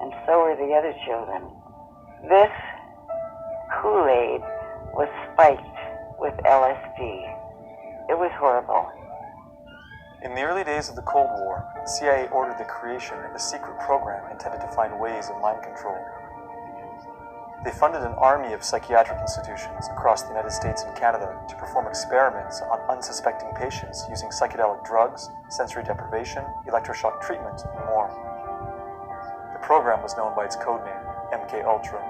and so were the other children. This Kool-Aid was spiked with LSD. It was horrible. In the early days of the Cold War, the CIA ordered the creation of a secret program intended to find ways of mind control. They funded an army of psychiatric institutions across the United States and Canada to perform experiments on unsuspecting patients using psychedelic drugs, sensory deprivation, electroshock treatment, and more. The program was known by its codename, MKUltra.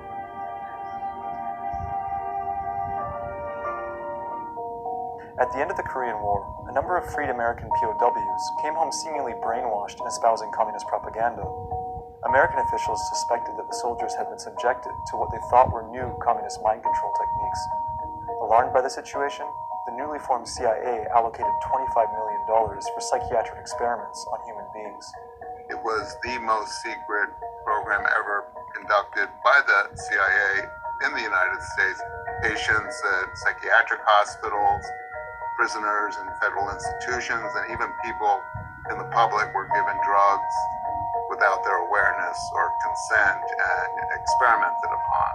At the end of the Korean War, a number of freed American POWs came home seemingly brainwashed in espousing communist propaganda. American officials suspected that the soldiers had been subjected to what they thought were new communist mind control techniques. Alarmed by the situation, the newly formed CIA allocated $25 million for psychiatric experiments on human beings. It was the most secret program ever conducted by the CIA in the United States. Patients at psychiatric hospitals, prisoners in federal institutions, and even people in the public were given drugs without their awareness or consent and experimented upon.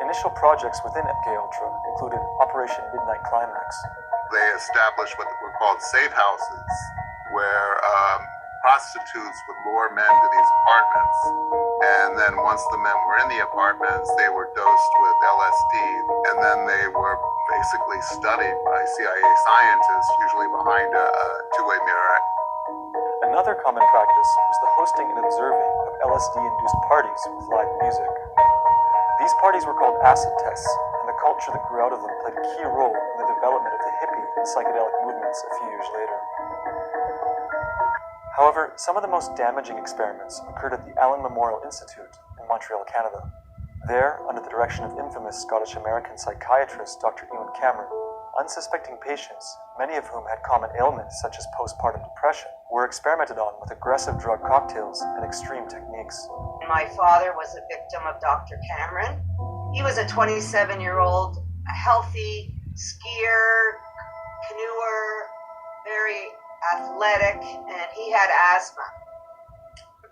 Initial projects within MKUltra included Operation Midnight Climax. They established what were called safe houses, where prostitutes would lure men to these apartments, and then once the men were in the apartments, they were dosed with LSD, and then they were basically studied by CIA scientists, usually behind a two-way mirror. Another common practice was the hosting and observing of LSD-induced parties with live music. These parties were called acid tests, and the culture that grew out of them played a key role in the development of the hippie and psychedelic movements a few years later. However, some of the most damaging experiments occurred at the Allen Memorial Institute in Montreal, Canada. There, under the direction of infamous Scottish-American psychiatrist Dr. Ewan Cameron, unsuspecting patients, many of whom had common ailments such as postpartum depression, were experimented on with aggressive drug cocktails and extreme techniques. My father was a victim of Dr. Cameron. He was a 27-year-old, healthy skier, canoeer, very athletic, and he had asthma.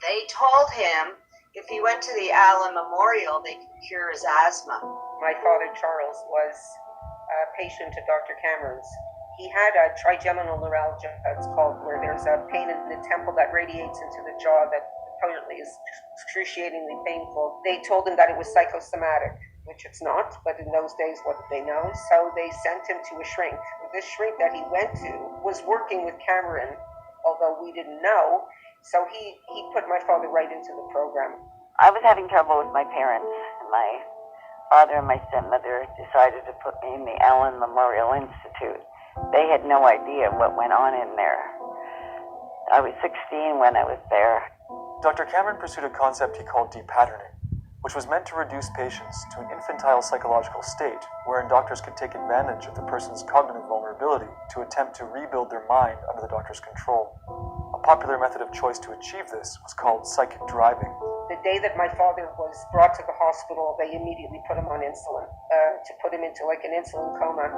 They told him if he went to the Allen Memorial, they could cure his asthma. My father, Charles, was a patient of Dr. Cameron's. He had a trigeminal neuralgia, it's called, where there's a pain in the temple that radiates into the jaw that apparently is excruciatingly painful. They told him that it was psychosomatic, which it's not, but in those days, what did they know? So they sent him to a shrink. This shrink that he went to was working with Cameron, although we didn't know. So he put my father right into the program. I was having trouble with my parents, and my father and my stepmother decided to put me in the Allen Memorial Institute. They had no idea what went on in there. I was 16 when I was there. Dr. Cameron pursued a concept he called depatterning, which was meant to reduce patients to an infantile psychological state wherein doctors could take advantage of the person's cognitive vulnerability to attempt to rebuild their mind under the doctor's control. A popular method of choice to achieve this was called psychic driving. The day that my father was brought to the hospital, they immediately put him on insulin, to put him into like an insulin coma.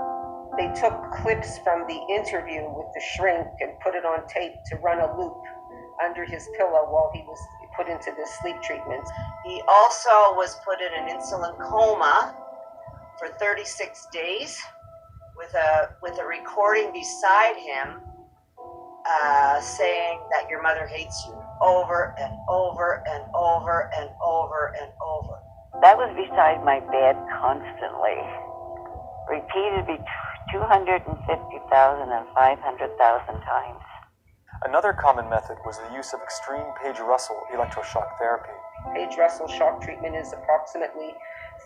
They took clips from the interview with the shrink and put it on tape to run a loop under his pillow while he was put into this sleep treatment. He also was put in an insulin coma for 36 days with a recording beside him saying that your mother hates you over and over and over and over and over. That was beside my bed constantly, repeated between 250,000 and 500,000 times. Another common method was the use of extreme Page-Russell electroshock therapy. Page-Russell shock treatment is approximately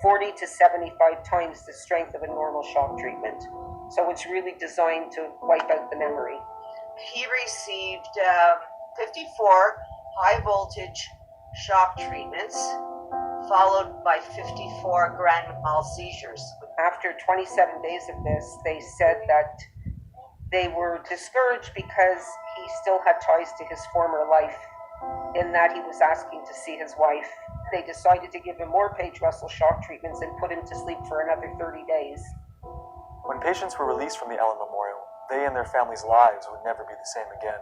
40 to 75 times the strength of a normal shock treatment. So it's really designed to wipe out the memory. He received 54 high voltage shock treatments, followed by 54 grand mal seizures. After 27 days of this, they said that they were discouraged because he still had ties to his former life, in that he was asking to see his wife. They decided to give him more Page-Russell shock treatments and put him to sleep for another 30 days. When patients were released from the Allen Memorial, they and their families' lives would never be the same again.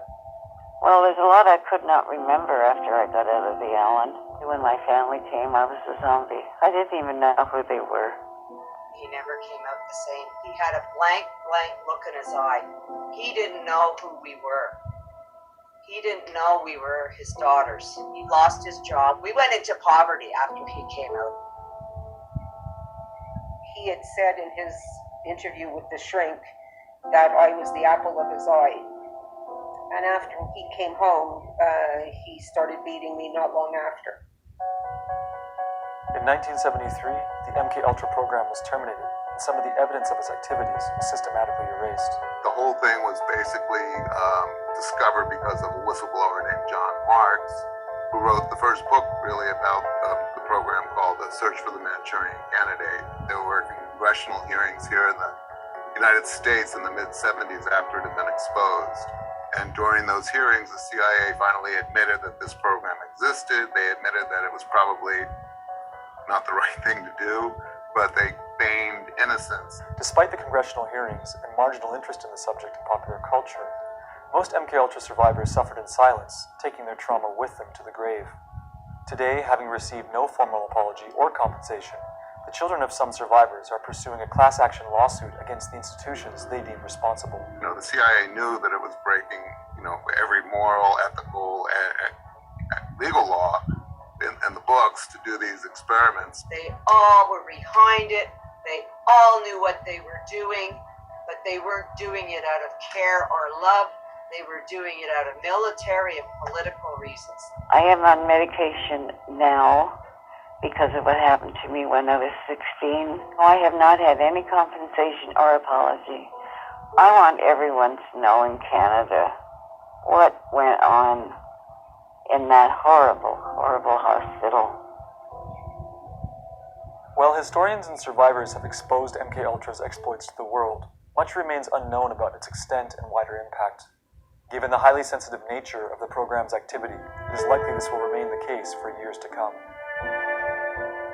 Well, there's a lot I could not remember after I got out of the zombie, Alan. When my family came, I was a zombie. I didn't even know who they were. He never came out the same. He had a blank look in his eye. He didn't know who we were. He didn't know we were his daughters. He lost his job. We went into poverty after he came out. He had said in his interview with the shrink that I was the apple of his eye. And after he came home, he started beating me not long after. In 1973, the MK Ultra program was terminated, and some of the evidence of its activities was systematically erased. The whole thing was basically discovered because of a whistleblower named John Marks, who wrote the first book really about the program called The Search for the Manchurian Candidate. There were congressional hearings here in the United States in the mid-70s after it had been exposed. And during those hearings, the CIA finally admitted that this program existed. They admitted that it was probably not the right thing to do, but they feigned innocence. Despite the congressional hearings and marginal interest in the subject in popular culture, most MKUltra survivors suffered in silence, taking their trauma with them to the grave. Today, having received no formal apology or compensation, the children of some survivors are pursuing a class action lawsuit against the institutions they deem responsible. The CIA knew that it was breaking, every moral, ethical, and legal law in the books to do these experiments. They all were behind it. They all knew what they were doing, but they weren't doing it out of care or love. They were doing it out of military and political reasons. I am on medication now because of what happened to me when I was 16. I have not had any compensation or apology. I want everyone to know in Canada what went on in that horrible, horrible hospital. While historians and survivors have exposed MKUltra's exploits to the world, much remains unknown about its extent and wider impact. Given the highly sensitive nature of the program's activity, it is likely this will remain the case for years to come.